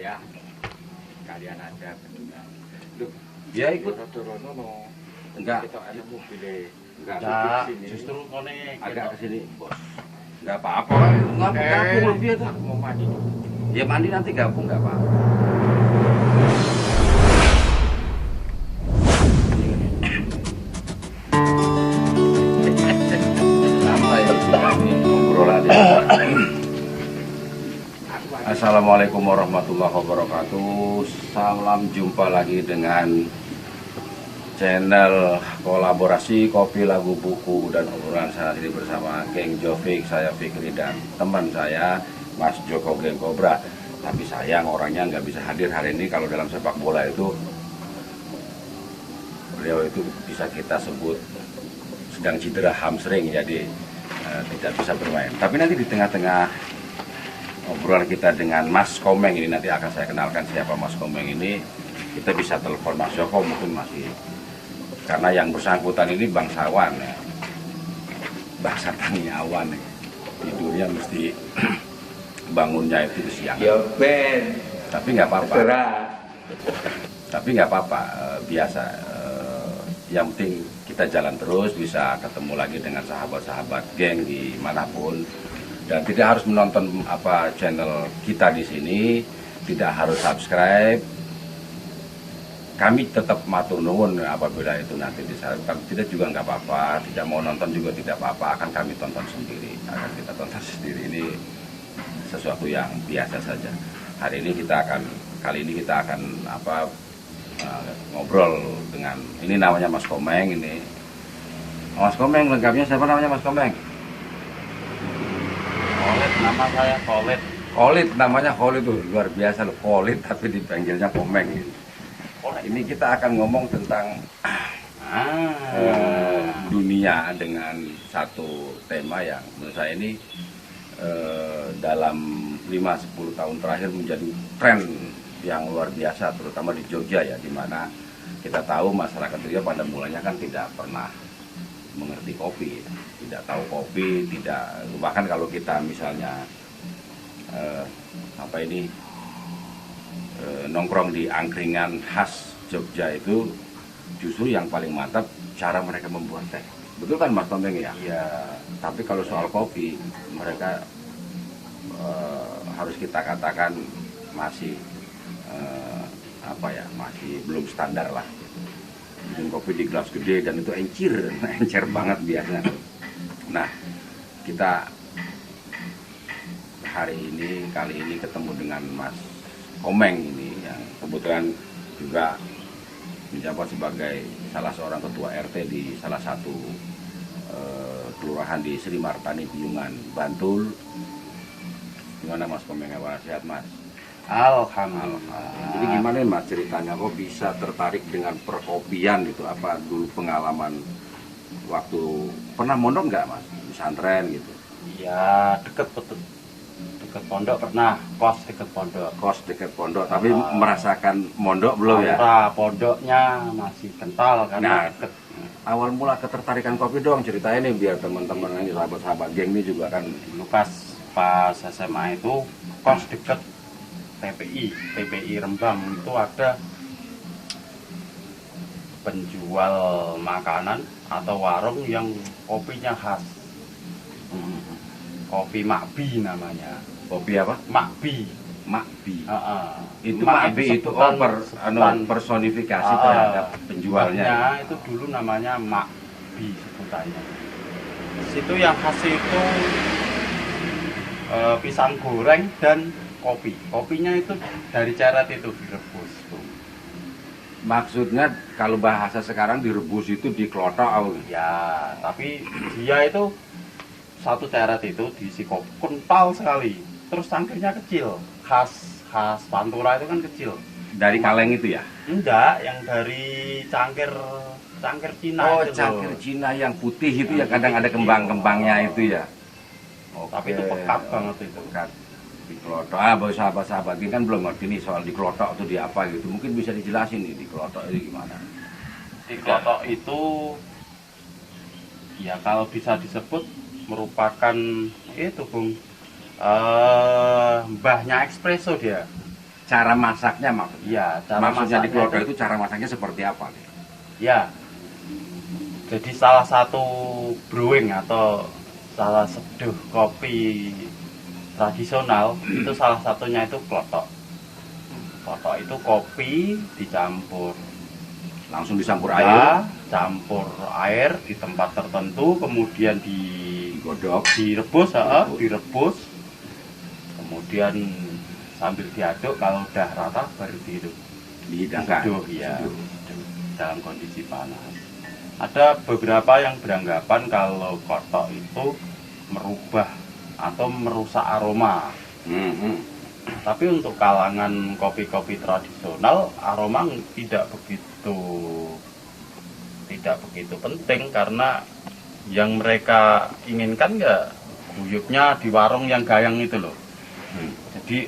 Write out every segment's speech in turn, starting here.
ya. Kalian ada bendungan. Loh, Ya ikut. turun Enggak. Kita ada mobil. Enggak. Justru kone Agak ke sini, Bos. Enggak apa-apa. Gabung lebih itu. Aku mau mandi dulu. Ya mandi nanti gabung enggak apa-apa. Santai obrolannya. Assalamualaikum warahmatullahi wabarakatuh. Salam jumpa lagi dengan channel kolaborasi Kopi Lagu Buku dan obrolan saat ini bersama Geng Jovik, saya Fikri dan teman saya Mas Joko Geng Kobra. Tapi sayang orangnya nggak bisa hadir hari ini. Kalau dalam sepak bola itu beliau itu bisa kita sebut sedang cedera hamstring, jadi tidak bisa bermain. Tapi nanti di tengah-tengah obrolan kita dengan Mas Komeng ini, nanti akan saya kenalkan siapa Mas Komeng ini. Kita bisa telepon Mas Joko mungkin masih, karena yang bersangkutan ini bangsawan ya. Bangsa taniawan ya. Tidurnya mesti bangunnya itu siang. Ya Ben. Tapi nggak apa-apa. Tapi nggak apa-apa, biasa. Yang penting kita jalan terus, bisa ketemu lagi dengan sahabat-sahabat geng dimanapun. Dan tidak harus menonton apa channel kita di sini, tidak harus subscribe. Kami tetap matur nuwun apabila itu nanti disarankan, tidak juga nggak apa-apa, tidak mau nonton juga tidak apa-apa, akan kami tonton sendiri, akan kita tonton sendiri. Ini sesuatu yang biasa saja. Kali ini kita akan ngobrol dengan, ini namanya Mas Komeng ini. Mas Komeng, lengkapnya siapa namanya Mas Komeng? Kolit, nama saya Kolit. Kolit, namanya Kolit tuh luar biasa loh, Kolit tapi dipanggilnya Komeng gitu. Ini kita akan ngomong tentang dunia dengan satu tema yang menurut saya ini dalam 5-10 tahun terakhir menjadi tren yang luar biasa, terutama di Jogja ya, dimana kita tahu masyarakat Jogja pada mulanya kan tidak pernah mengerti kopi, tidak tahu kopi, bahkan kalau kita misalnya nongkrong di angkringan khas Jogja itu justru yang paling mantap cara mereka membuat teh. Betul kan Mas Komeng ya? Iya. Tapi kalau soal kopi mereka harus kita katakan masih masih belum standar lah. Bikin kopi di gelas gede dan itu encer banget biasanya. Nah, kita kali ini ketemu dengan Mas Komeng ini yang kebetulan juga menjabat sebagai salah seorang ketua RT di salah satu kelurahan di Sri Martani, Piungan, Bantul. Gimana Mas Komeng, apa sehat Mas? Alhamdulillah. Jadi gimana Mas ceritanya kok bisa tertarik dengan perkopian gitu? Apa dulu pengalaman waktu pernah mondok nggak Mas? Pesantren gitu? Iya, deket pondok pernah, kos deket pondok. Kos dekat pondok, tapi merasakan mondok belum ya? Pondoknya masih kental Nah, karena deket. awal mula ketertarikan kopi dong, ceritain nih biar teman-teman ini sahabat-sahabat geng ini juga kan. Dulu pas SMA itu kos deket TPI Rembang, itu ada penjual makanan atau warung yang kopinya khas. Kopi Makbi namanya. Kopi apa? Makbi. Makbi. Itu Mak Makbi itu sebutan. personifikasi terhadap penjualnya. Maknya itu dulu namanya Makbi sebutannya. Situ yang khas itu pisang goreng dan kopi. Kopinya itu dari ceret itu direbus tuh. Maksudnya kalau bahasa sekarang direbus itu diklotok. Ya, tapi dia itu satu ceret itu diisi kopi kental sekali. Terus cangkirnya kecil. Khas Pantura itu kan kecil. Dari kaleng itu ya? Enggak, yang dari cangkir Cina. Oh, itu cangkir loh. Cina yang putih itu ya, kadang ada kembang-kembangnya itu ya. Tapi itu pekat banget itu. Pekat. Diklotok. Bagi sahabat-sahabat ini kan belum ngerti nih soal diklotok itu di apa gitu. Mungkin bisa dijelasin nih diklotok itu gimana? Diklotok itu ya kalau bisa disebut merupakan itu Bung, mbahnya espresso dia. cara masaknya maksudnya. Iya, cara Maksudnya di masaknya keluarga itu- itu cara masaknya seperti apa? Ya, jadi salah satu brewing atau salah seduh kopi tradisional itu salah satunya itu klothok. Klothok itu kopi dicampur Langsung dicampur ya, air, campur air di tempat tertentu, kemudian digodok. direbus, direbus, kemudian sambil diaduk kalau udah rata baru Dihidangkan. diseduh ya, dalam kondisi panas. Ada beberapa yang beranggapan kalau klothok itu merubah atau merusak aroma. Tapi untuk kalangan kopi-kopi tradisional, aroma tidak begitu penting karena yang mereka inginkan ya guyupnya di warung yang gayang itu loh. Jadi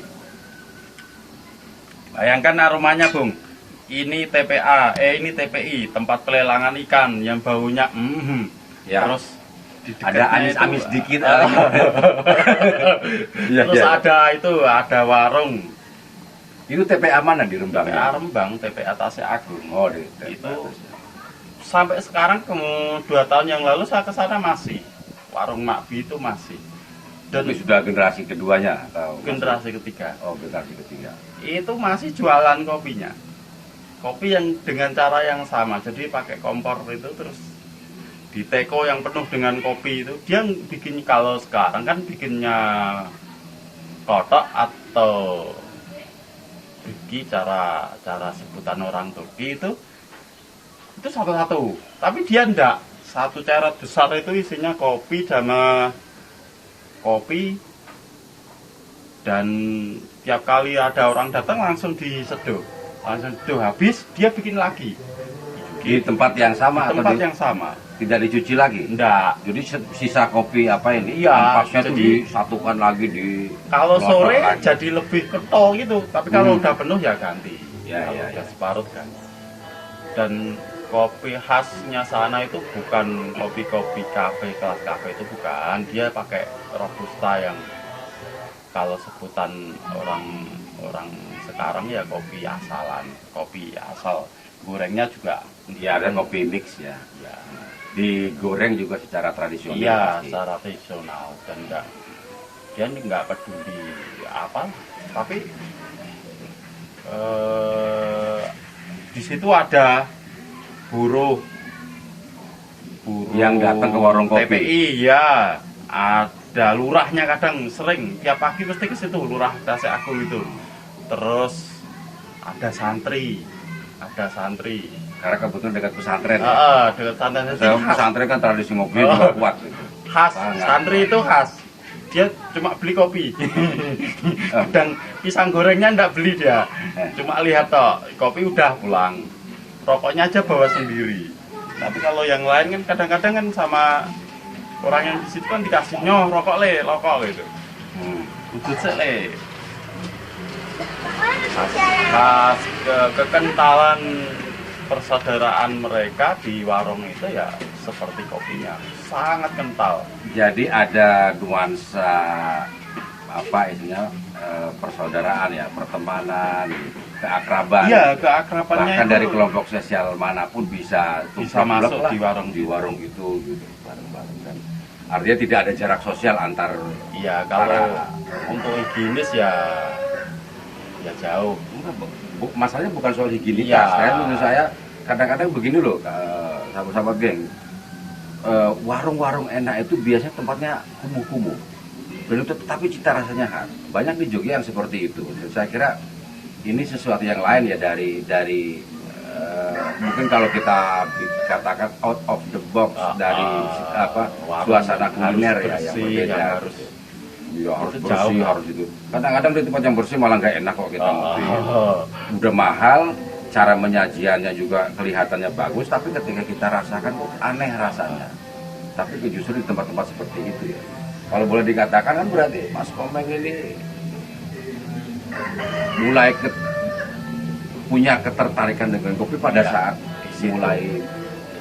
bayangkan aromanya, Bung. Ini TPA, ini TPI, tempat pelelangan ikan yang baunya Ya. terus di Ada dekatnya amis-amis itu- dikit. Terus ada warung Itu TPA mana di Rembang? TPA Rembang, TPA Tasik Agung. Oh, di Itu sampai sekarang 2 tahun yang lalu saya ke sana masih. Warung Makbi itu masih. Dan Itu sudah generasi keduanya atau generasi ketiga Oh, generasi ketiga. itu masih jualan kopinya. Kopi yang dengan cara yang sama. Jadi pakai kompor itu terus di teko yang penuh dengan kopi itu dia bikin, kalau sekarang kan bikinnya kotak atau Turki, cara sebutan orang Turki itu satu-satu, tapi dia ndak satu ceret besar itu isinya kopi dan tiap kali ada orang datang langsung diseduh habis dia bikin lagi Di tempat yang sama di atau tempat yang sama. tidak dicuci lagi? Ndak, Jadi sisa kopi apa ini? Iya, Ampasnya itu jadi- disatukan lagi di kalau sore lagi. jadi lebih ketol gitu, tapi kalau udah penuh ya ganti. Ya, Kalau ya, udah ya. separut kan. Dan kopi khasnya sana itu bukan kopi-kopi kafe, kelas kafe itu bukan. Dia pakai robusta yang kalau sebutan orang sekarang ya kopi asalan, kopi asal. Gorengnya juga Ya, ada kopi mix ya. ya. Digoreng juga secara tradisional. Iya, pasti. secara tradisional dan dia nggak peduli apa, tapi di situ ada buruh Yang datang ke warung kopi. TPI ya, ada lurahnya kadang sering tiap pagi pasti ke situ, lurah Tasik Agung itu. Terus ada santri. Karena kebetulan dekat pesantren. Dekat santri itu Saya khas. pesantren kan tradisi ngopi juga kuat. Gitu. Khas, Sangat. santri itu khas. Dia cuma beli kopi. Dan pisang gorengnya ndak beli dia. Cuma lihat toh, kopi udah pulang. Rokoknya aja bawa sendiri. Tapi kalau yang lain kan kadang-kadang kan sama orang yang di situ kan dikasih nyoh rokok gitu. Udut sik le. Khas kekentalan persaudaraan mereka di warung itu ya seperti kopinya, sangat kental. Jadi ada nuansa apa isinya persaudaraan ya, pertemanan, keakraban. Iya, keakrabannya Bahkan itu dari kelompok sosial manapun bisa Bisa masuk lah di warung itu gitu. Bareng-bareng kan. Artinya tidak ada jarak sosial antar Iya, kalau untuk higienis ya jauh. masalahnya bukan soal higienitas. Iya. Menurut saya kadang-kadang begini loh, sahabat-sahabat geng. Warung-warung enak itu biasanya tempatnya kumuh-kumuh. Dan itu tapi cita rasanya khas. Banyak di Jogja yang seperti itu. Dan saya kira ini sesuatu yang lain ya dari mungkin kalau kita katakan out of the box dari warung suasana harus kuliner ya yang bersih, berbeda. yang harus Ya, harus itu bersih, jauh. harus itu. Kadang-kadang di tempat yang bersih malah nggak enak kok kita ngopi. Oh. Udah mahal, cara menyajiannya juga kelihatannya bagus, tapi ketika kita rasakan kok aneh rasanya. Tapi justru di tempat-tempat seperti itu ya. Kalau boleh dikatakan kan berarti Mas Komeng ini mulai punya ketertarikan dengan kopi pada Ya, saat di situ. mulai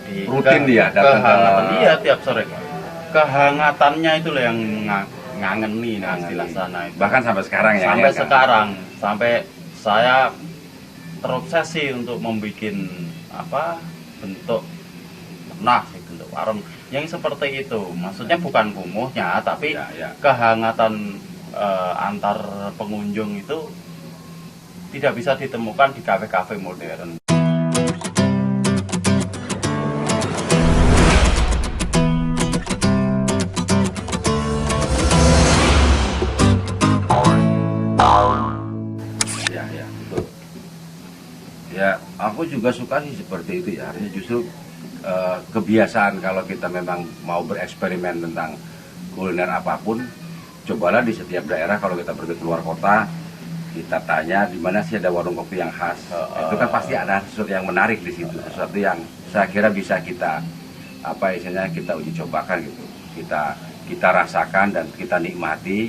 Jadi rutin dia datang ke- kehangatan, iya tiap sore. Kehangatannya itu loh yang ngangeni nah istilah sana itu. bahkan sampai sekarang ya. Sampai ya kan? sekarang, sampai saya terobsesi untuk membuat bentuk bentuk warung yang seperti itu. Maksudnya bukan kumuhnya, tapi Ya. kehangatan antar pengunjung itu tidak bisa ditemukan di kafe-kafe modern. Ya, betul. Ya, aku juga suka sih seperti itu ya. Artinya justru kebiasaan kalau kita memang mau bereksperimen tentang kuliner apapun, cobalah di setiap daerah. Kalau kita pergi keluar kota, kita tanya di mana sih ada warung kopi yang khas. Itu kan pasti ada sesuatu yang menarik di situ, sesuatu yang saya kira bisa kita istilahnya kita uji cobakan gitu. Kita rasakan dan kita nikmati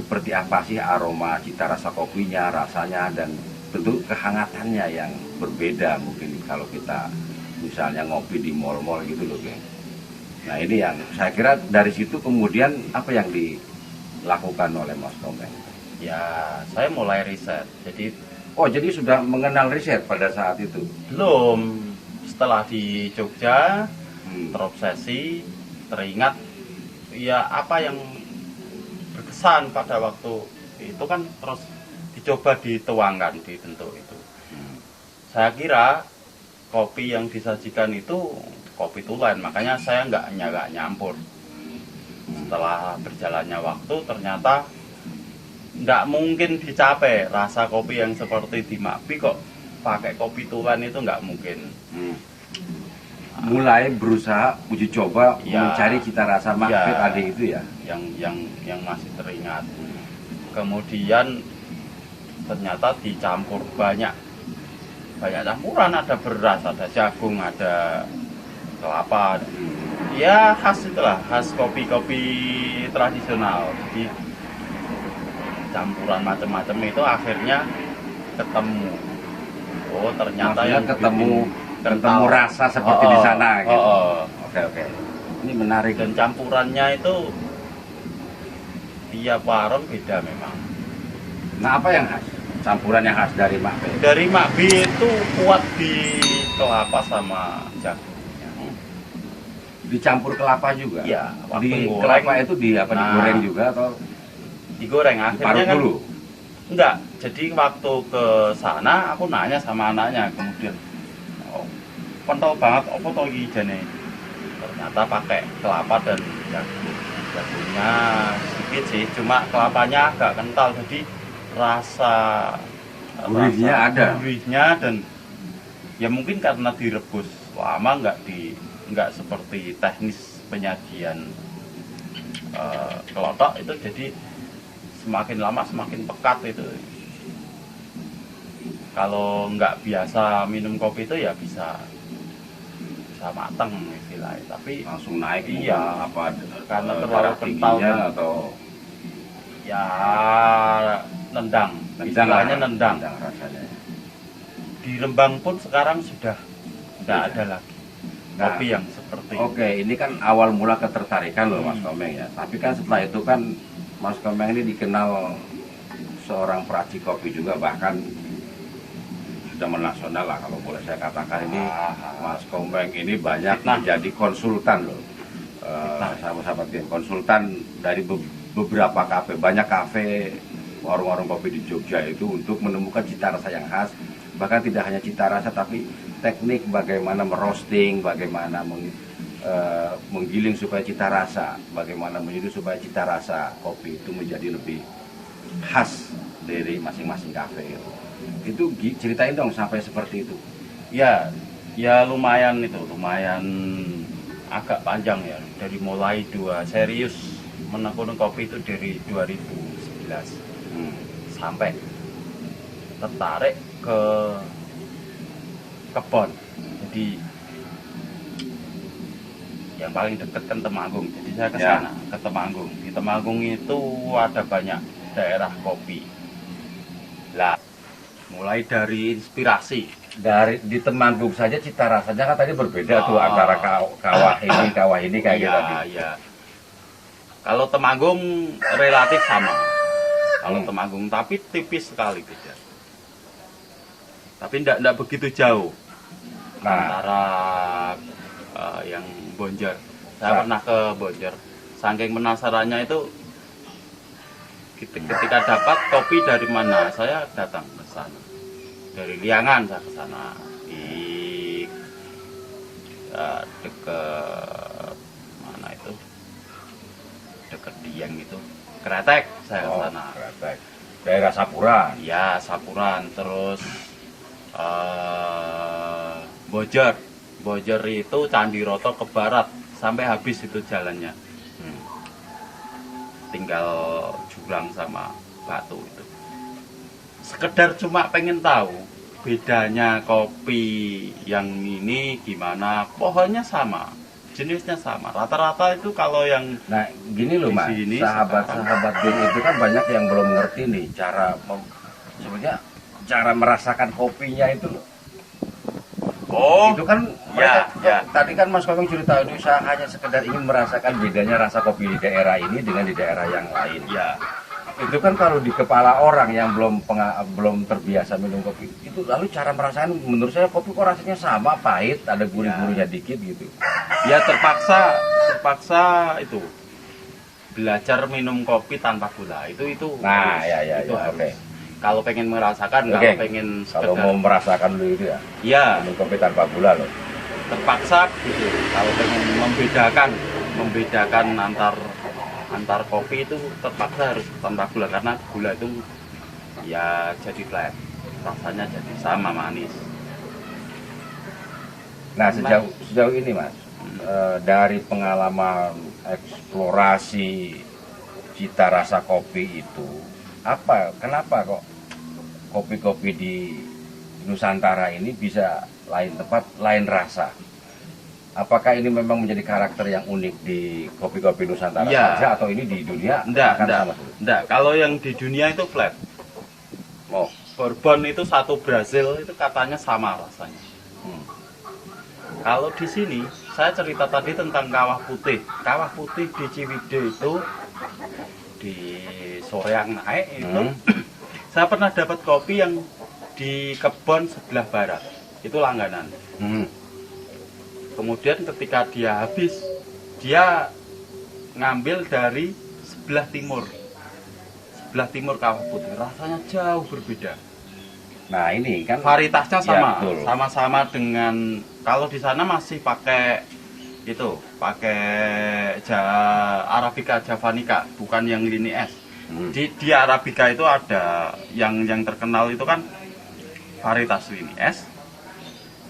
seperti apa sih aroma, cita rasa kopinya, rasanya, dan tentu kehangatannya yang berbeda mungkin kalau kita misalnya ngopi di mall-mall gitu loh, geng. Nah ini yang saya kira dari situ kemudian apa yang dilakukan oleh Mas Komeng? Ya, saya mulai riset. Jadi sudah mengenal riset pada saat itu? Belum. Setelah di Jogja, terobsesi, teringat ya apa yang berkesan pada waktu itu kan terus dicoba dituangkan di bentuk itu. Saya kira kopi yang disajikan itu kopi tulen, makanya saya nggak nyampur. Setelah berjalannya waktu ternyata nggak mungkin dicapai rasa kopi yang seperti di Makbi kok pakai kopi tulen itu nggak mungkin. Mulai berusaha uji coba Ya. mencari cita rasa Makbi tadi itu ya? Yang masih teringat. Kemudian ternyata dicampur banyak campuran, ada beras, ada jagung, ada kelapa. Ya khas itulah, khas kopi-kopi tradisional. Jadi campuran macam-macam itu akhirnya ketemu. Oh ternyata Maksudnya yang ketemu kental. rasa seperti di sana gitu. Oke. Ini menarik. Dan campurannya itu tiap warung beda memang. Nah apa yang khas? Campuran yang khas dari Makbi? Dari Makbi itu kuat di kelapa sama jagungnya. Dicampur kelapa juga? Iya, waktu Di goreng. kelapa itu digoreng Nah. juga atau Digoreng diparut akhirnya kan dulu? enggak. Jadi waktu ke sana aku nanya sama anaknya, kemudian pentol banget apa to iki jane. Ternyata pakai kelapa dan jagung. Jagungnya sedikit sih, cuma kelapanya agak kental, jadi Gurihnya ada. Gurihnya, dan ya mungkin karena direbus lama nggak seperti teknis penyajian kelotok itu, jadi semakin lama semakin pekat itu. Kalau nggak biasa minum kopi itu ya bisa mateng istilahnya, tapi Langsung naik? Iya, Apa karena terlalu darah kental tingginya kan. atau ya nendang, istilahnya nendang. Rasanya. Di Rembang pun sekarang sudah tidak ada lagi Nah, kopi yang seperti Oke, ini kan awal mula ketertarikan loh Mas Komeng ya. Tapi kan setelah itu kan Mas Komeng ini dikenal seorang peracik kopi juga, bahkan sudah menasional lah kalau boleh saya katakan. Ini Mas Komeng ini banyak menjadi konsultan loh. Sahabat-sahabat yang konsultan dari beberapa kafe, banyak kafe, warung-warung kopi di Jogja itu untuk menemukan cita rasa yang khas. Bahkan tidak hanya cita rasa tapi teknik bagaimana merosting, bagaimana menggiling supaya cita rasa, bagaimana menyeduh supaya cita rasa kopi itu menjadi lebih khas dari masing-masing kafe itu. Itu ceritain dong sampai seperti itu. ya lumayan agak panjang ya, dari mulai serius menekuni kopi itu dari 2011 sampai tertarik ke kebon. Jadi yang paling dekat kan Temanggung, jadi saya ke sana ke Temanggung. Di Temanggung itu ada banyak daerah kopi. Lah mulai dari inspirasi Di Temanggung saja cita rasanya kan tadi berbeda tuh antara kawah ini kayak gitu tadi. Iya. Kalau Temanggung relatif sama. Kalau Temanggung tapi tipis sekali beda. Tapi tidak begitu jauh Nah, antara yang Bonjer. Saya pernah ke Bonjer. Saking penasarannya itu, ketika dapat kopi dari mana, saya datang ke sana. Dari Liangan saya ke sana. Di dekat mana itu? Dekat Dieng itu. Kretek saya ke sana. Kretek. Daerah Sapuran. Ya, Sapuran. Terus Bojer. Bojer itu Candi Roto ke barat sampai habis itu jalannya. Tinggal jurang sama batu itu. Sekedar cuma pengen tahu bedanya kopi yang ini gimana. Pohonnya sama, jenisnya sama. Rata-rata itu kalau yang Nah, gini loh di Mas, sini sahabat-sahabat BIM itu kan banyak yang belum ngerti nih sebenarnya cara merasakan kopinya itu loh. oh Itu kan ya, mereka, ya. tadi kan Mas Komeng cerita ini saya hanya sekedar ingin merasakan bedanya rasa kopi di daerah ini dengan di daerah yang lain. ya Itu kan kalau di kepala orang yang belum terbiasa minum kopi, itu lalu cara merasakan menurut saya kopi kok rasanya sama, pahit, ada gurih-gurihnya dikit gitu. ya terpaksa itu belajar minum kopi tanpa gula itu Nah, itu ya, harus. oke. Kalau pengen merasakan, Oke. kalau pengen Kalau sekedar mau merasakan dulu itu ya, ya minum kopi tanpa gula loh. terpaksa gitu. Kalau pengen membedakan antar kopi itu terpaksa harus tanpa gula, karena gula itu ya jadi flat, rasanya jadi sama manis. Nah, sejauh ini Mas, dari pengalaman eksplorasi cita rasa kopi itu, kenapa kok kopi-kopi di Nusantara ini bisa lain tempat, lain rasa? Apakah ini memang menjadi karakter yang unik di kopi-kopi Nusantara Iya. saja, atau ini di dunia Enggak. sama saja? Enggak, kalau yang di dunia itu flat. Oh, Bourbon itu satu Brazil itu katanya sama rasanya. hmm. Kalau di sini, saya cerita tadi tentang kawah putih. Kawah putih di Ciwidey itu di Soreang naik itu, saya pernah dapat kopi yang di kebun sebelah barat. Itu langganan. Kemudian ketika dia habis, dia ngambil dari sebelah timur. Sebelah timur kawah putih, rasanya jauh berbeda. Nah ini kan Varietasnya Ya, sama, betul. sama-sama dengan kalau di sana masih pakai Arabica javanica, bukan yang lini S. Di Arabica itu ada yang terkenal itu kan varietas lini S,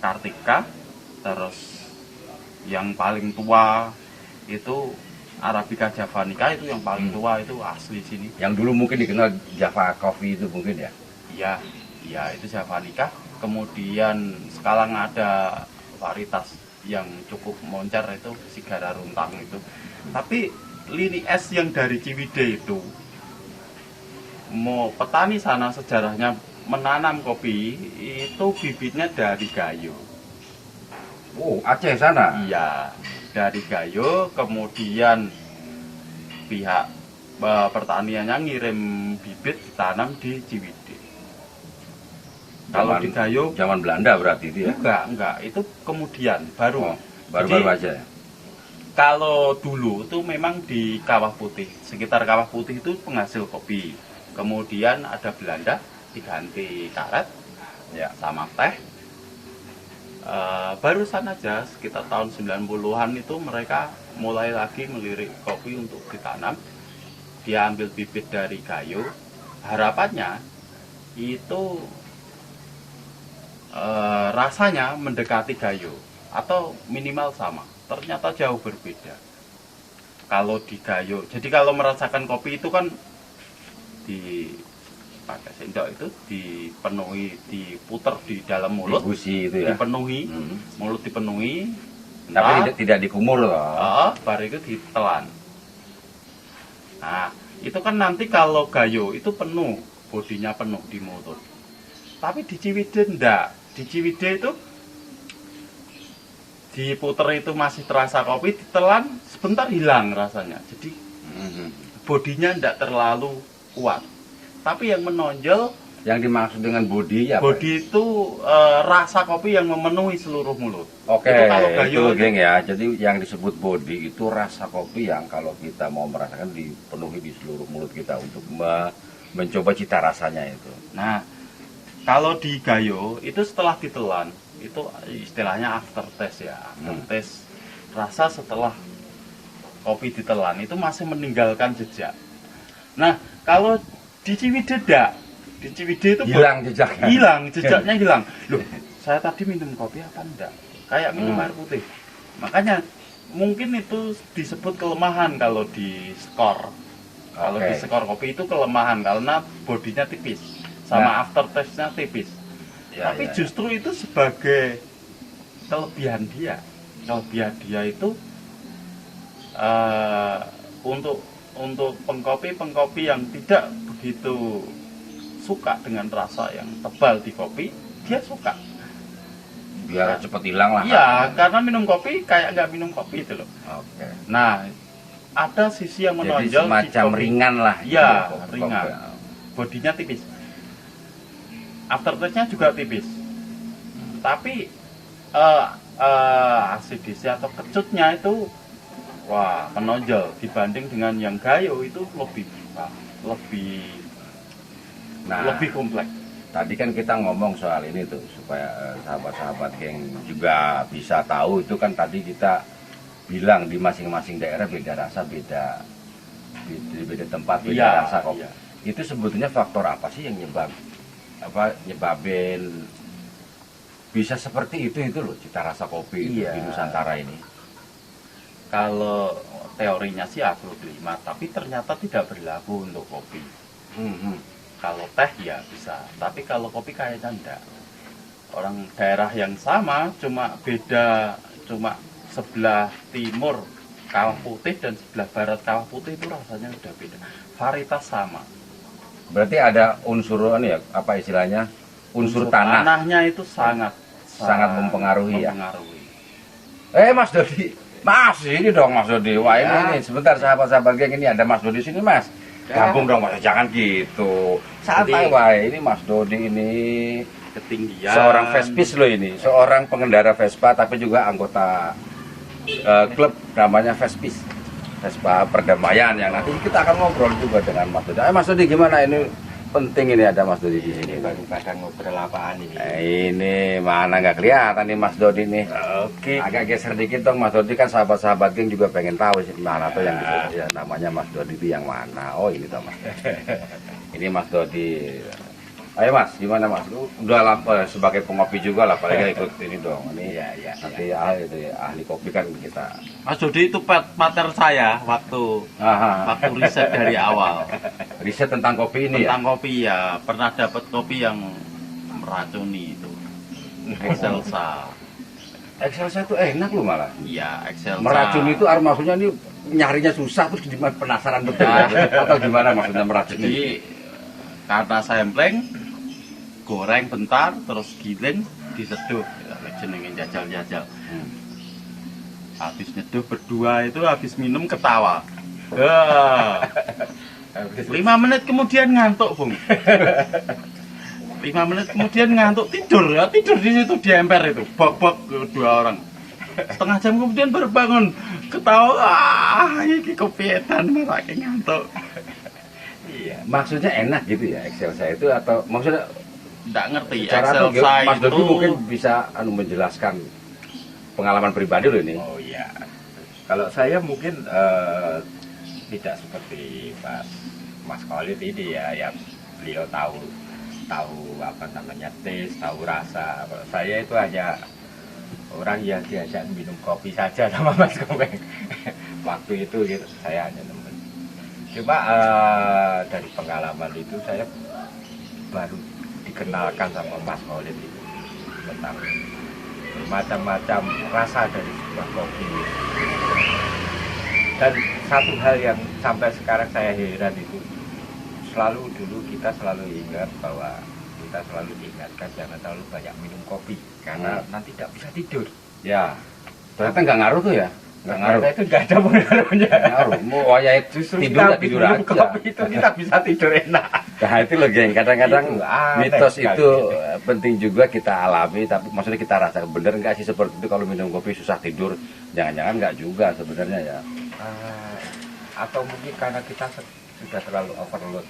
Kartika, terus yang paling tua itu Arabica javanica, itu yang paling tua itu asli sini. yang dulu mungkin dikenal Java Coffee itu mungkin ya. Iya, itu javanica. Kemudian sekarang ada varietas yang cukup moncer itu Sigara Runtang itu. Tapi lini S yang dari Ciwidey itu, mau petani sana sejarahnya menanam kopi itu bibitnya dari Gayo. Oh, Aceh sana. Iya, dari Gayo. Kemudian pihak pertaniannya ngirim bibit ditanam di Ciwidey. Kalau di Gayo Zaman Belanda berarti itu ya. enggak, itu kemudian baru. Oh, baru-baru Jadi, aja ya. kalau dulu itu memang di Kawah Putih, sekitar Kawah Putih itu penghasil kopi. Kemudian ada Belanda diganti karet Ya. sama teh. Barusan aja sekitar tahun 90-an itu mereka mulai lagi melirik kopi untuk ditanam. Dia ambil bibit dari Gayo. Harapannya itu rasanya mendekati Gayo atau minimal sama. Ternyata jauh berbeda. Kalau di Gayo, jadi kalau merasakan kopi itu kan di pakai sendok itu dipenuhi, diputer di dalam mulut, Dibusi itu ya. dipenuhi, mulut dipenuhi, Tapi tidak dikumur loh. baru itu ditelan. Nah, itu kan nanti kalau Gayo itu penuh, bodinya penuh di mulut. Tapi di Ciwidey enggak. Di Ciwidey itu diputer itu masih terasa kopi, ditelan sebentar hilang rasanya. Jadi bodinya enggak terlalu kuat. Tapi yang menonjol Yang dimaksud dengan body ya? Body itu rasa kopi yang memenuhi seluruh mulut. Oke, Itu kalau gayo itu geng ya. Jadi yang disebut body itu rasa kopi yang kalau kita mau merasakan dipenuhi di seluruh mulut kita untuk mencoba cita rasanya itu. Nah, kalau di gayo itu setelah ditelan, itu istilahnya after taste ya. After taste rasa setelah kopi ditelan itu masih meninggalkan jejak. Nah, kalau di Ciwidey di Ciwidey itu Hilang jejaknya. hilang, jejaknya hilang. Loh, saya tadi minum kopi apa enggak? Kayak minum air putih. Makanya mungkin itu disebut kelemahan kalau di skor. Kalau di skor kopi itu kelemahan karena bodinya tipis sama aftertaste-nya tipis. Tapi justru itu sebagai kelebihan dia. Kelebihan dia itu untuk pengkopi yang tidak begitu suka dengan rasa yang tebal di kopi, dia suka. Biar cepat hilang lah. Iya, karena minum kopi kayak nggak minum kopi itu loh. Oke. Nah, ada sisi yang menonjol Jadi semacam di kopi. ringan lah. Iya, Kopi. ringan. Bodinya tipis. Aftertaste-nya juga tipis. Tapi asidisi atau kecutnya itu wah, menonjol dibanding dengan yang gayo itu lebih kompleks. Tadi kan kita ngomong soal ini tuh supaya sahabat-sahabat geng juga bisa tahu, itu kan tadi kita bilang di masing-masing daerah beda rasa, beda tempat, beda rasa kopi. Iya. Itu sebetulnya faktor apa sih yang nyebabin bisa seperti itu loh cita rasa kopi itu Iya. di Nusantara ini? Kalau teorinya sih agroklimat, tapi ternyata tidak berlaku untuk kopi. Kalau teh ya bisa, tapi kalau kopi kayaknya enggak. Orang daerah yang sama, cuma sebelah timur kawah putih dan sebelah barat kawah putih itu rasanya udah beda. Varietas sama. Berarti ada unsur ya, apa istilahnya? Unsur tanah. Tanahnya itu sangat mempengaruhi ya. mempengaruhi. Mas Dodi, Mas ini dong Mas Dodi. Wah ini sebentar sahabat-sahabat geng, ini ada Mas Dodi sini Mas. Gabung dong Mas, jangan gitu. Santai wae, ini Mas Dodi ini Ketinggian. seorang Vespis loh ini, seorang pengendara Vespa tapi juga anggota klub namanya Vespis, Vespa Perdamaian, yang nanti kita akan ngobrol juga dengan Mas Dodi. Mas Dodi gimana ini? Penting ini ada Mas Dodi di sini. Baru pada ngobrol apaan ini? Ini mana nggak kelihatan nih Mas Dodi nih. Oke. Agak geser dikit dong Mas Dodi, kan sahabat-sahabat geng juga pengen tahu sih mana tuh yang ya, namanya Mas Dodi itu yang mana. Oh ini tuh Mas. Ini Mas Dodi. Ayo Mas, gimana Mas? Lu udah sebagai pengopi juga lah, paling ikut ini dong. Ini nanti ahli kopi kan kita. Mas Dodi itu pater saya waktu riset dari awal. Riset tentang kopi ini Tentang kopi ya, pernah dapat kopi yang meracuni itu. Excelsa. Excelsa itu enak loh malah. Iya, Excelsa. Meracuni itu maksudnya ini nyarinya susah, terus gimana, penasaran betul atau gimana maksudnya meracuni? Jadi karena sampling, goreng bentar, terus giling, diseduh. Jenengin jajal-jajal. Habis nyeduh berdua itu, habis minum ketawa. 5 menit kemudian ngantuk, Bung. 5 menit kemudian ngantuk, tidur di situ di emper itu, bok-bok dua orang. Setengah jam kemudian baru bangun, ketawa, ini kopietan mereka ngantuk. Iya. Maksudnya enak gitu ya Excelsa itu, atau maksudnya Nggak ngerti. Excelsa Mas Dodi mungkin bisa menjelaskan pengalaman pribadi loh ini. Oh iya. Kalau saya mungkin tidak seperti Mas Khalid ini ya beliau tahu apa namanya taste, tahu rasa. Kalau saya itu hanya orang yang diajak minum kopi saja sama Mas Komeng. Waktu itu gitu, saya hanya nemen. Cuma dari pengalaman itu saya baru dikenalkan sama Mas Khalid itu tentang bermacam-macam rasa dari sebuah kopi. Dan satu hal yang sampai sekarang saya heran itu, dulu kita selalu ingat bahwa kita selalu diingatkan jangan terlalu banyak minum kopi karena nanti tidak bisa tidur. Ya, ternyata nggak ngaruh tuh ya? Nggak ngaruh. Itu nggak ada pengaruhnya. Ngaruh. Oh ya, Justru tidur kita ya tidur minum aja. kopi itu kita bisa tidur enak. Nah itu loh geng, kadang-kadang Itu aneh mitos sekali. itu penting juga kita alami, tapi maksudnya kita rasa bener nggak sih seperti itu kalau minum kopi susah tidur? Jangan-jangan nggak juga sebenarnya ya. Atau mungkin karena kita sudah terlalu overload.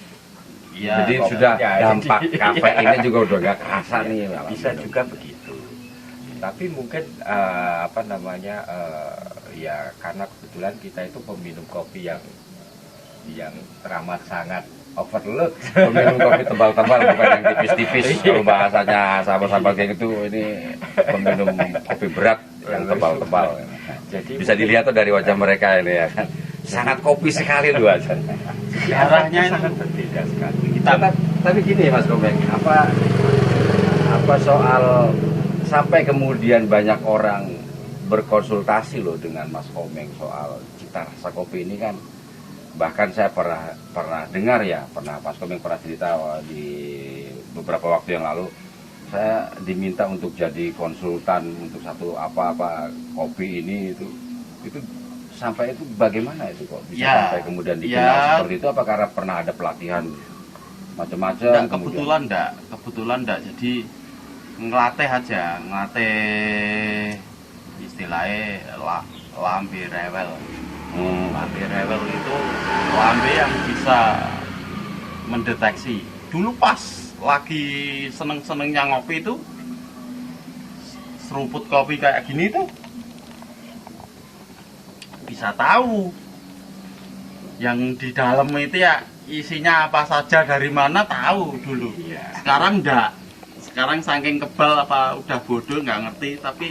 Iya, Jadi kopinya, sudah dampak jadi- kafeinnya juga udah nggak kerasa nih. malam Bisa minum. juga begitu. Tapi mungkin apa namanya ya karena kebetulan kita itu peminum kopi yang teramat sangat overload. Peminum kopi tebal-tebal bukan yang tipis-tipis. Kalau bahasanya sahabat-sahabat geng itu ini peminum kopi berat yang tebal-tebal. Jadi Bisa dilihat tuh dari wajah mereka ini ya kan. Sangat kopi sekali lu aja. Arahnya itu sangat berbeda sekali. Tapi gini Mas Komeng, apa soal sampai kemudian banyak orang berkonsultasi loh dengan Mas Komeng soal cita rasa kopi ini kan, bahkan saya pernah dengar ya, Mas Komeng pernah cerita di beberapa waktu yang lalu saya diminta untuk jadi konsultan untuk satu apa kopi ini itu sampai itu bagaimana itu kok bisa Ya, sampai kemudian dikenal ya. seperti itu, apa karena pernah ada pelatihan macam-macam? Nggak, kemudian kebetulan enggak. Jadi ngelatih aja, ngelatih istilahnya lambe rewel. Lambe rewel itu lambe yang bisa mendeteksi. Dulu pas lagi seneng-senengnya ngopi itu, seruput kopi kayak gini tuh bisa tahu yang di dalam itu ya isinya apa saja, dari mana tahu dulu. Iya. Sekarang enggak. Sekarang saking kebal apa udah bodoh nggak ngerti, tapi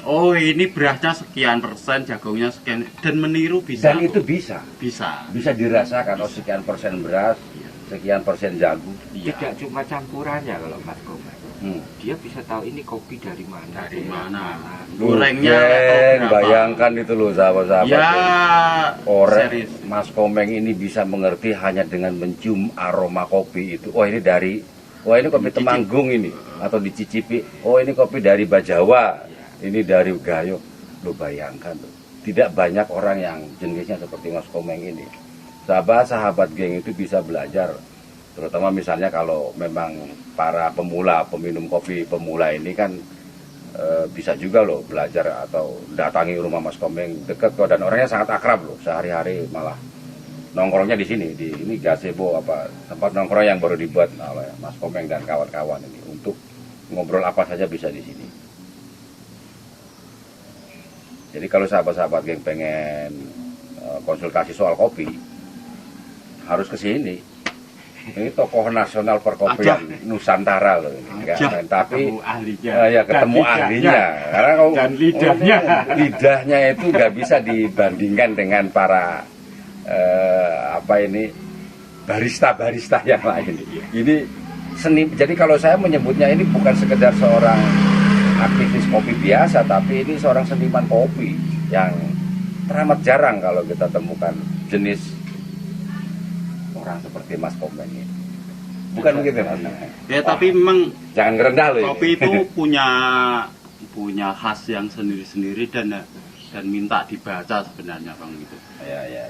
oh ini berasnya sekian persen, jagungnya sekian, dan meniru bisa. dan itu bisa bisa. dirasakan. Oh sekian persen beras, sekian persen jagung. Iya. Tidak cuma campurannya kalau Mas Komeng. Dia bisa tahu ini kopi dari mana. Dari mana. Loh, Gorengnya Geng, level berapa? bayangkan itu loh sahabat-sahabat. Ya, Orang serius. Mas Komeng ini bisa mengerti hanya dengan mencium aroma kopi itu. Oh ini dari, wah ini kopi Dicicip. Temanggung ini, atau dicicipi. Oh ini kopi dari Bajawa, ini dari Gayo. Lo bayangkan tuh, tidak banyak orang yang jenisnya seperti Mas Komeng ini. Sahabat-sahabat geng itu bisa belajar, terutama misalnya kalau memang para pemula, peminum kopi pemula ini kan bisa juga loh belajar atau datangi rumah Mas Komeng, dekat kok, dan orangnya sangat akrab loh, sehari-hari malah nongkrongnya di sini, di ini gazebo apa tempat nongkrong yang baru dibuat oleh Mas Komeng dan kawan-kawan ini, untuk ngobrol apa saja bisa di sini. Jadi kalau sahabat-sahabat geng pengen konsultasi soal kopi, harus ke sini. Ini tokoh nasional perkopian Nusantara loh ini. Nggak main. Tapi Ketemu ahlinya. ya ketemu Dan ahlinya. lidahnya. Karena kalau Dan lidahnya. lidahnya itu nggak bisa dibandingkan dengan para barista yang lain. Ini seni. Jadi kalau saya menyebutnya ini bukan sekedar seorang aktivis kopi biasa, tapi ini seorang seniman kopi yang teramat jarang kalau kita temukan jenis orang seperti Mas Komeng ini. Bukan begitu Mas? Ya tapi memang Jangan ngerendah loh. kopi itu punya khas yang sendiri-sendiri dan minta dibaca sebenarnya Bang gitu. Ya.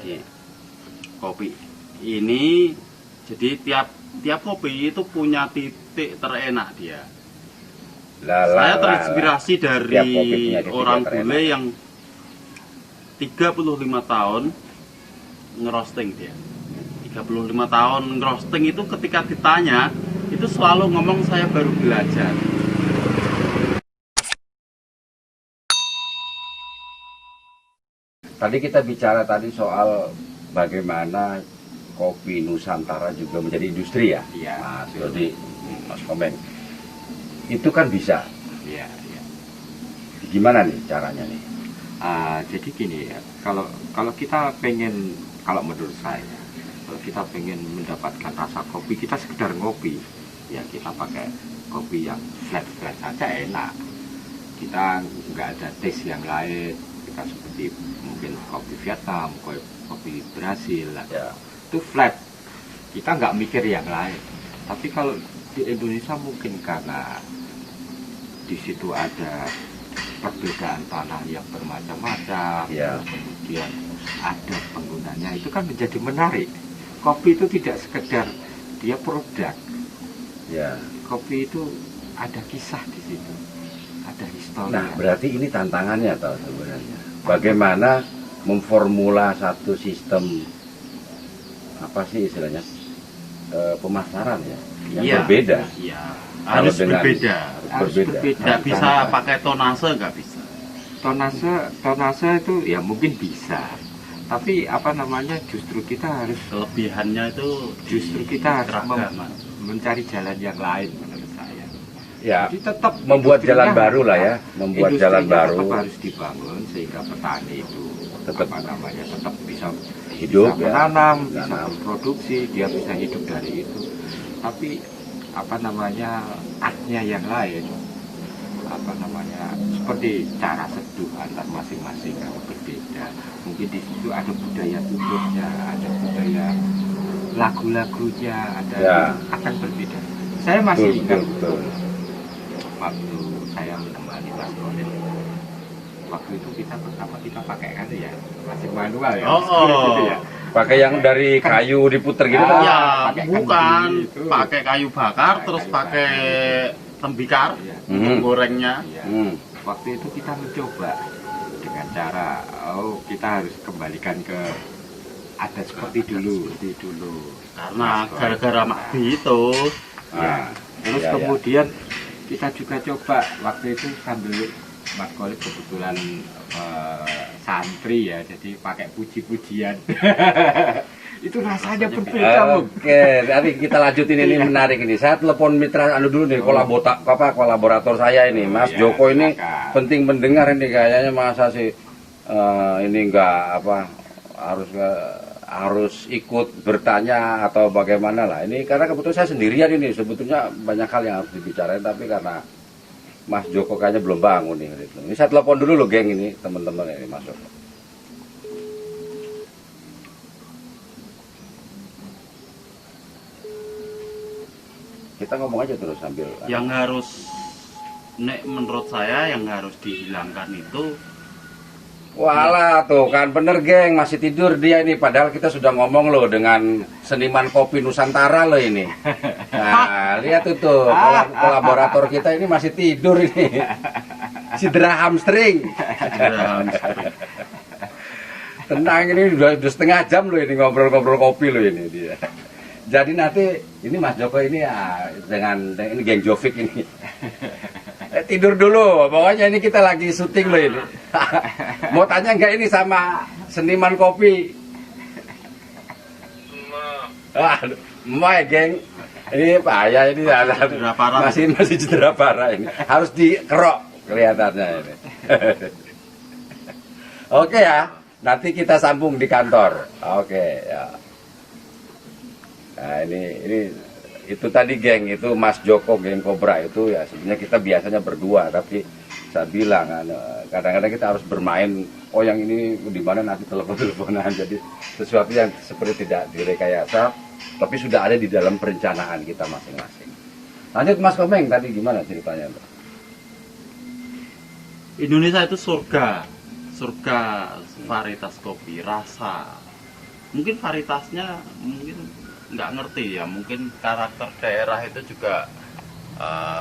Kopi ini jadi tiap kopi itu punya titik terenak dia. Saya terinspirasi Tiap kopi dari punya titik orang yang terenak. bule yang 35 tahun ngerosting dia. 35 tahun ngerosting itu ketika ditanya itu selalu ngomong saya baru belajar. Tadi kita bicara soal bagaimana kopi Nusantara juga menjadi industri ya, Iya. Mas Dodi, Mas Komeng. Itu kan bisa. Iya. Gimana nih caranya nih? Jadi gini ya, kalau kita pengen, kalau menurut saya, kalau kita pengen mendapatkan rasa kopi, kita sekedar ngopi, ya kita pakai kopi yang flat saja enak. Kita nggak ada taste yang lain, kita seperti mungkin kopi Vietnam, kopi Brasil, Ya. itu flat. Kita nggak mikir yang lain. Tapi kalau di Indonesia mungkin karena di situ ada perbedaan tanah yang bermacam-macam, Ya. kemudian ada penggunanya, itu kan menjadi menarik. Kopi itu tidak sekedar dia produk, Ya. kopi itu ada kisah di situ, ada histori. Nah, berarti ini tantangannya toh sebenarnya. Bagaimana memformula satu sistem apa sih istilahnya pemasaran ya yang Iya. berbeda. Iya. Kalau Harus dengan- berbeda. Harus berbeda. berbeda. Nggak bisa pakai tonase, nggak bisa. Tonase itu ya mungkin bisa, tapi apa namanya, justru kita harus Kelebihannya itu Justru kita harus keragaman. mencari jalan yang lain menurut saya. Ya, Jadi tetap membuat jalan industrinya baru lah ya, membuat industrinya jalan baru. tetap harus dibangun sehingga petani itu Tetap apa namanya, tetap bisa hidup bisa ya. menanam, bisa Menanam. berproduksi, dia bisa hidup dari itu. Tapi apa namanya, artnya yang lain, apa namanya, seperti cara seduh antar masing-masing kalau berbeda. Mungkin di situ ada budaya tubuhnya, ada budaya lagu-lagunya, ada Ya. akan berbeda. Saya masih Betul, ingat betul, betul. waktu saya menemani Mas Kolin. Waktu itu kita pertama kita pakai kan ya, masih manual ya. Oh, gitu ya. Pakai yang dari kayu diputer gitu Ah, kan? Ya, pakai bukan kendi itu. pakai kayu bakar, Pakai terus kayu pakai tembikar Iya. untuk Hmm. gorengnya. Iya. Hmm. Waktu itu kita mencoba dengan cara kita harus kembalikan ke adat seperti dulu. Karena Mas Kolin. gara-gara Makbi itu, Ya. Terus Ya, ya. kemudian kita juga coba waktu itu sambil Mas Kolib kebetulan santri ya, jadi pakai puji-pujian. Itu rasanya berbeda, Bung. Oke, nanti kita lanjutin ini menarik ini. Saya telepon mitra anu dulu nih, kolaborator saya ini, Mas iya, Joko ini silakan. penting mendengar ini kayaknya masa sih ini enggak apa harus ikut bertanya atau bagaimana lah. Ini karena kebetulan saya sendirian ini, sebetulnya banyak hal yang harus dibicarain tapi karena Mas Joko kayaknya belum bangun nih. Gitu. Ini saya telepon dulu loh geng ini, teman-teman ini Mas Joko. Kita ngomong aja terus sambil yang harus, menurut saya yang harus dihilangkan itu Walah tuh kan bener geng, masih tidur dia ini, padahal kita sudah ngomong loh dengan seniman kopi Nusantara loh ini. Nah lihat tuh kolaborator kita ini masih tidur ini, cedera hamstring. Tenang, ini udah setengah jam loh ini ngobrol-ngobrol kopi loh ini dia. Jadi nanti ini Mas Joko ini ya dengan ini geng Jovik ini. Tidur dulu, pokoknya ini kita lagi syuting loh ini. Mau tanya nggak ini sama seniman kopi? Mau ya geng. Ini payah ini Cedera parah. masih cedera parah ini. Harus dikerok kelihatannya ini. Oke ya, nanti kita sambung di kantor. Oke ya. Nah ini itu tadi geng, itu Mas Joko geng Kobra itu ya sebenarnya kita biasanya berdua, tapi saya bilang kadang-kadang kita harus bermain, oh yang ini di mana nanti telepon-teleponan, jadi sesuatu yang seperti tidak direkayasa tapi sudah ada di dalam perencanaan kita masing-masing. Lanjut Mas Komeng, tadi gimana ceritanya? Indonesia itu surga varietas kopi, rasa. Mungkin varietasnya mungkin nggak ngerti ya, mungkin karakter daerah itu juga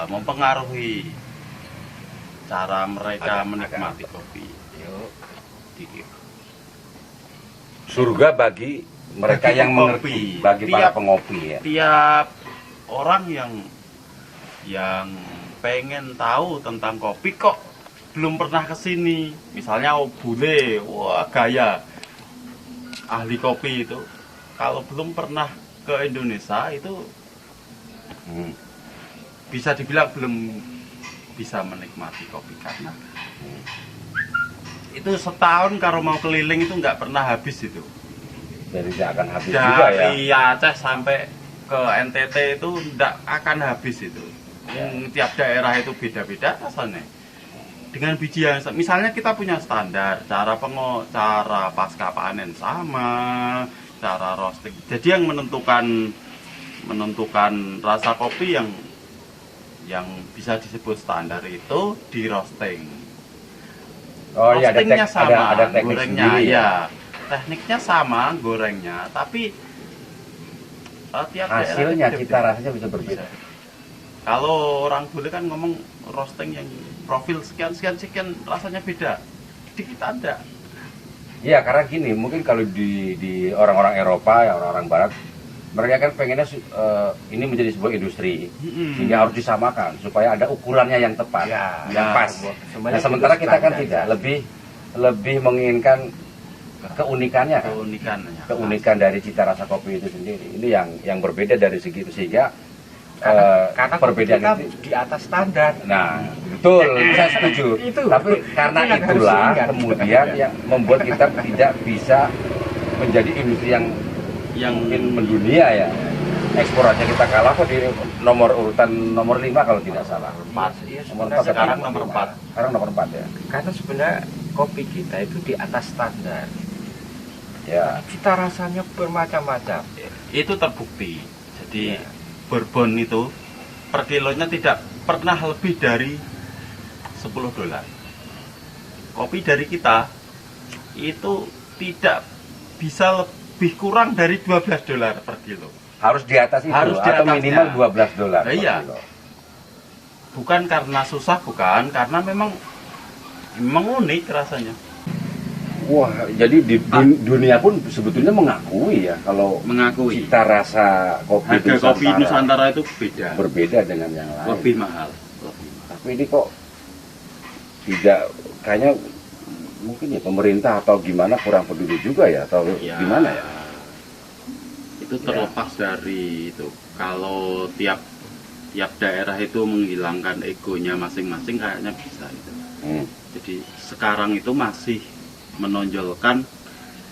mempengaruhi cara mereka menikmati kopi. Surga bagi mereka Bagi yang pengopi. mengerti, bagi para pengopi ya. Tiap orang yang pengen tahu tentang kopi kok belum pernah kesini, misalnya bule, wah gaya ahli kopi itu, kalau belum pernah ke Indonesia itu bisa dibilang belum bisa menikmati kopi, karena itu setahun kalau mau keliling itu nggak pernah habis itu. Jadi tidak akan habis juga ya. Dari Aceh sampai ke NTT itu tidak akan habis itu. Tiap daerah itu beda-beda rasanya. Dengan biji yang misalnya kita punya standar cara pasca panen sama, cara roasting. Jadi yang menentukan rasa kopi yang bisa disebut standar itu di roasting. Oh iya, roastingnya sama, ada teknik gorengnya sendiri ya. Tekniknya sama, gorengnya, tapi tiap daerah hasilnya beda-beda. cita rasanya bisa berbeda. Kalau orang bule kan ngomong roasting yang profil sekian rasanya beda. Di kita ada. Iya, karena gini, mungkin kalau di orang-orang Eropa, ya orang-orang Barat, mereka kan pengennya ini menjadi sebuah industri, sehingga harus disamakan supaya ada ukurannya yang tepat, yang pas. Nah, sementara kita kan tidak, lebih menginginkan keunikannya, keunikan dari cita rasa kopi itu sendiri. Ini yang berbeda dari segi itu, sehingga karena perbedaan kita itu di atas standar. Nah, betul, saya setuju. Tapi karena yang harus itulah diingat. kemudian yang membuat kita tidak bisa menjadi industri yang mungkin mendunia ya. Ekspor aja kita kalah kok di urutan nomor 5 kalau tidak salah. Iya, Nomor sebenarnya 4 sekarang nomor 4. Sekarang nomor 4 ya. Karena sebenarnya kopi kita itu di atas standar. Ya. Cita rasanya bermacam-macam. Itu terbukti. Jadi Ya. bourbon itu per kilonya tidak pernah lebih dari $10. Kopi dari kita itu tidak bisa lebih kurang dari $12 per kilo. Harus di atas itu Harus di atau atasnya. minimal $12 per Iya. kilo. Bukan karena susah, bukan, karena memang unik rasanya. Wah, jadi di dunia pun sebetulnya mengakui ya kalau Mengakui cita rasa kopi harga kopi Nusantara itu beda, berbeda dengan yang lain. lebih mahal. Tapi ini kok tidak, kayaknya mungkin ya pemerintah atau gimana kurang peduli juga ya, atau gimana ya? Itu terlepas dari itu. Kalau tiap daerah itu menghilangkan egonya masing-masing kayaknya bisa itu. Jadi sekarang itu masih menonjolkan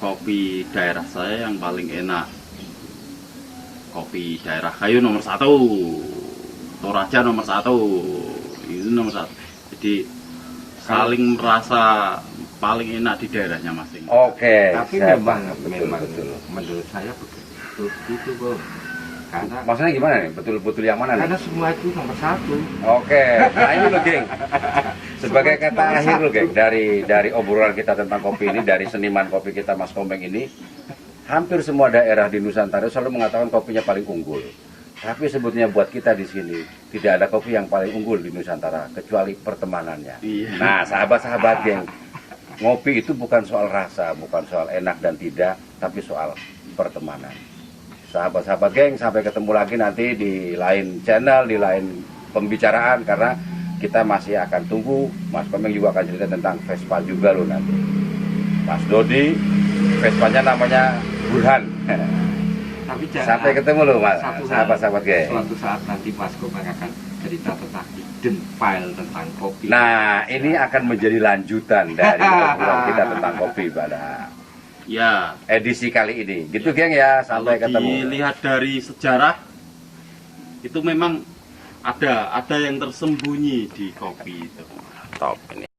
kopi daerah saya yang paling enak. Kopi daerah Kayu nomor 1, Toraja nomor 1, itu nomor 1. Jadi saling merasa paling enak di daerahnya masing. Oke, Tapi saya memang paham, betul. menurut saya begitu, Bro. Karena Maksudnya gimana nih? Betul-betul yang mana nih? karena semua itu nomor 1. Oke, nah ini loh geng. Sebagai kata akhir loh geng, dari obrolan kita tentang kopi ini, dari seniman kopi kita Mas Komeng ini, hampir semua daerah di Nusantara selalu mengatakan kopinya paling unggul. Tapi sebetulnya buat kita di sini tidak ada kopi yang paling unggul di Nusantara kecuali pertemanannya. Iya. Nah, sahabat-sahabat geng, ngopi itu bukan soal rasa, bukan soal enak dan tidak, tapi soal pertemanan. Sahabat-sahabat geng, sampai ketemu lagi nanti di lain channel, di lain pembicaraan, karena kita masih akan tunggu. Mas Komeng juga akan cerita tentang Vespa juga loh nanti. Mas Dodi, Vespanya namanya Burhan. Tapi jangan, Sampai ketemu loh Mas, satu hal, sahabat-sahabat geng. suatu saat nanti Mas Komeng akan cerita tentang hidden file tentang kopi. Nah, ini akan menjadi lanjutan dari obrolan kita tentang kopi pada Ya, edisi kali ini. Gitu geng ya, kalau sampai ketemu. dilihat dari sejarah itu memang ada yang tersembunyi di kopi itu. Top ini.